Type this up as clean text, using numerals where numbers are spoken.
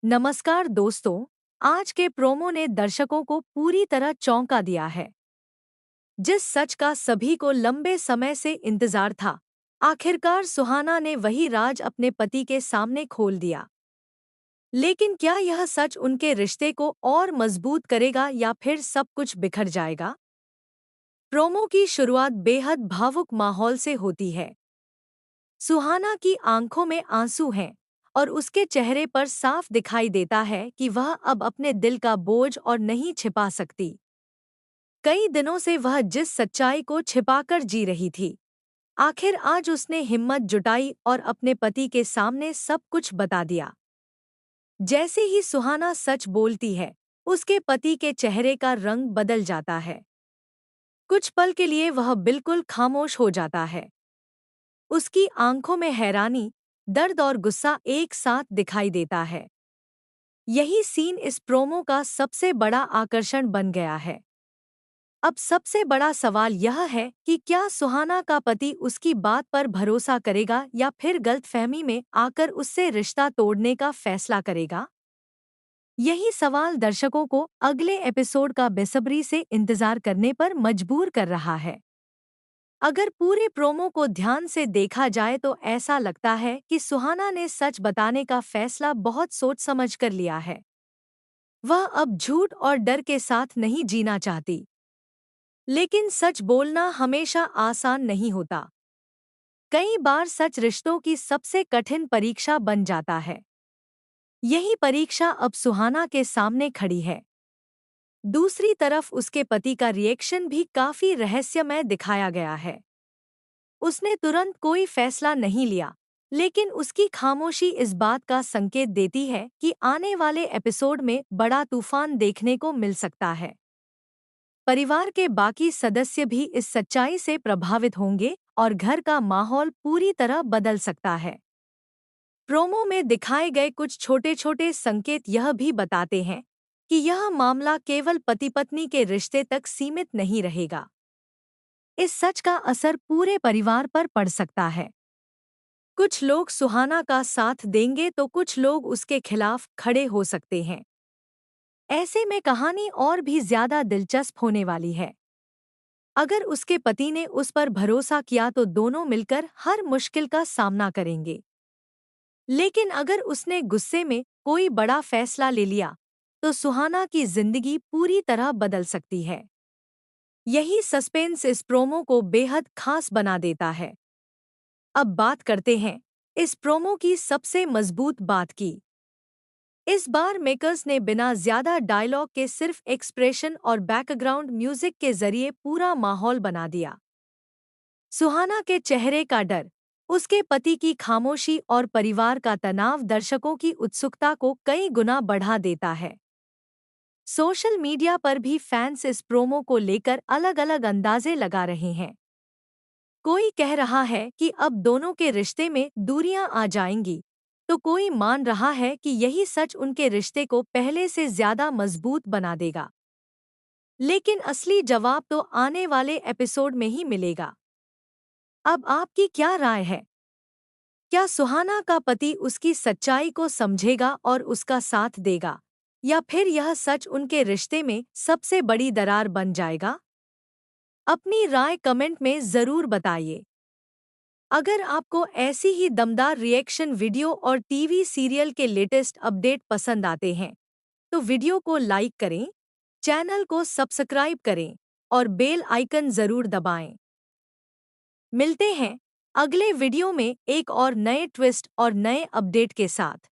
नमस्कार दोस्तों। आज के प्रोमो ने दर्शकों को पूरी तरह चौंका दिया है। जिस सच का सभी को लंबे समय से इंतजार था, आखिरकार सुहाना ने वही राज अपने पति के सामने खोल दिया। लेकिन क्या यह सच उनके रिश्ते को और मजबूत करेगा या फिर सब कुछ बिखर जाएगा? प्रोमो की शुरुआत बेहद भावुक माहौल से होती है। सुहाना की आंखों में आंसू हैं और उसके चेहरे पर साफ दिखाई देता है कि वह अब अपने दिल का बोझ और नहीं छिपा सकती। कई दिनों से वह जिस सच्चाई को छिपाकर जी रही थी, आखिर आज उसने हिम्मत जुटाई और अपने पति के सामने सब कुछ बता दिया। जैसे ही सुहाना सच बोलती है, उसके पति के चेहरे का रंग बदल जाता है। कुछ पल के लिए वह बिल्कुल खामोश हो जाता है। उसकी आंखों में हैरानी, दर्द और गुस्सा एक साथ दिखाई देता है। यही सीन इस प्रोमो का सबसे बड़ा आकर्षण बन गया है। अब सबसे बड़ा सवाल यह है कि क्या सुहाना का पति उसकी बात पर भरोसा करेगा या फिर गलतफहमी में आकर उससे रिश्ता तोड़ने का फैसला करेगा? यही सवाल दर्शकों को अगले एपिसोड का बेसब्री से इंतजार करने पर मजबूर कर रहा है। अगर पूरे प्रोमो को ध्यान से देखा जाए तो ऐसा लगता है कि सुहाना ने सच बताने का फैसला बहुत सोच समझ कर लिया है। वह अब झूठ और डर के साथ नहीं जीना चाहती। लेकिन सच बोलना हमेशा आसान नहीं होता। कई बार सच रिश्तों की सबसे कठिन परीक्षा बन जाता है। यही परीक्षा अब सुहाना के सामने खड़ी है। दूसरी तरफ उसके पति का रिएक्शन भी काफी रहस्यमय दिखाया गया है। उसने तुरंत कोई फैसला नहीं लिया, लेकिन उसकी खामोशी इस बात का संकेत देती है कि आने वाले एपिसोड में बड़ा तूफान देखने को मिल सकता है। परिवार के बाकी सदस्य भी इस सच्चाई से प्रभावित होंगे और घर का माहौल पूरी तरह बदल सकता है। प्रोमो में दिखाए गए कुछ छोटे-छोटे संकेत यह भी बताते हैं कि यह मामला केवल पति-पत्नी के रिश्ते तक सीमित नहीं रहेगा। इस सच का असर पूरे परिवार पर पड़ सकता है। कुछ लोग सुहाना का साथ देंगे तो कुछ लोग उसके खिलाफ खड़े हो सकते हैं। ऐसे में कहानी और भी ज्यादा दिलचस्प होने वाली है। अगर उसके पति ने उस पर भरोसा किया तो दोनों मिलकर हर मुश्किल का सामना करेंगे। लेकिन अगर उसने गुस्से में कोई बड़ा फैसला ले लिया, तो सुहाना की जिंदगी पूरी तरह बदल सकती है। यही सस्पेंस इस प्रोमो को बेहद खास बना देता है। अब बात करते हैं इस प्रोमो की सबसे मजबूत बात की। इस बार मेकर्स ने बिना ज्यादा डायलॉग के सिर्फ एक्सप्रेशन और बैकग्राउंड म्यूजिक के जरिए पूरा माहौल बना दिया। सुहाना के चेहरे का डर, उसके पति की खामोशी और परिवार का तनाव दर्शकों की उत्सुकता को कई गुना बढ़ा देता है। सोशल मीडिया पर भी फैंस इस प्रोमो को लेकर अलग-अलग अंदाजे लगा रहे हैं। कोई कह रहा है कि अब दोनों के रिश्ते में दूरियां आ जाएंगी, तो कोई मान रहा है कि यही सच उनके रिश्ते को पहले से ज्यादा मजबूत बना देगा। लेकिन असली जवाब तो आने वाले एपिसोड में ही मिलेगा। अब आपकी क्या राय है? क्या सुहाना का पति उसकी सच्चाई को समझेगा और उसका साथ देगा, या फिर यह सच उनके रिश्ते में सबसे बड़ी दरार बन जाएगा? अपनी राय कमेंट में जरूर बताइए। अगर आपको ऐसी ही दमदार रिएक्शन वीडियो और टीवी सीरियल के लेटेस्ट अपडेट पसंद आते हैं, तो वीडियो को लाइक करें, चैनल को सब्सक्राइब करें और बेल आइकन जरूर दबाएं। मिलते हैं अगले वीडियो में एक और नए ट्विस्ट और नए अपडेट के साथ।